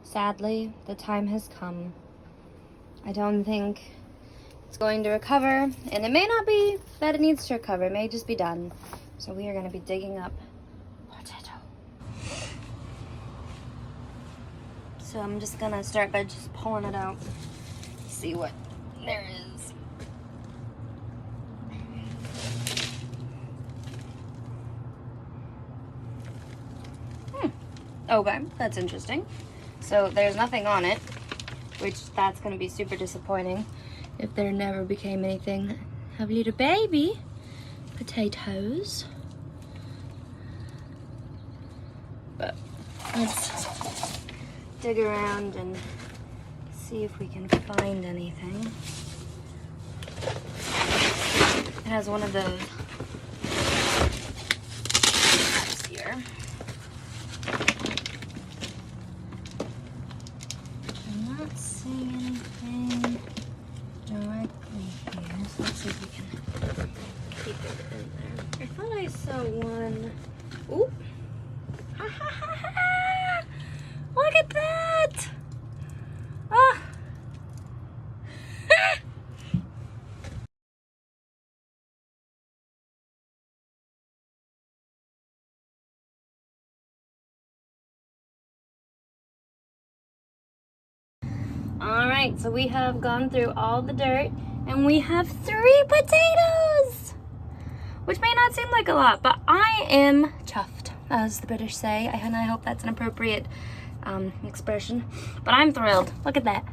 Sadly, the time has come. I don't think it's going to recover, and it may not be that it needs to recover. It may just be done. So we are going to be digging up potato. So I'm just going to start by just pulling it out, see what there is. Okay, that's interesting. So there's nothing on it, which that's going to be super disappointing if there never became anything. Have a little baby potatoes. But let's dig around and see if we can find anything. It has one of those cups here. I'm not seeing anything directly here, so let's see if we can keep it in there. I thought I saw one. Ooh! Ha ha ha ha! Look at that! Ah! All right, so we have gone through all the dirt and we have 3 potatoes, which may not seem like a lot, but I am chuffed, as the British say, and I hope that's an appropriate expression, but I'm thrilled. Look at that.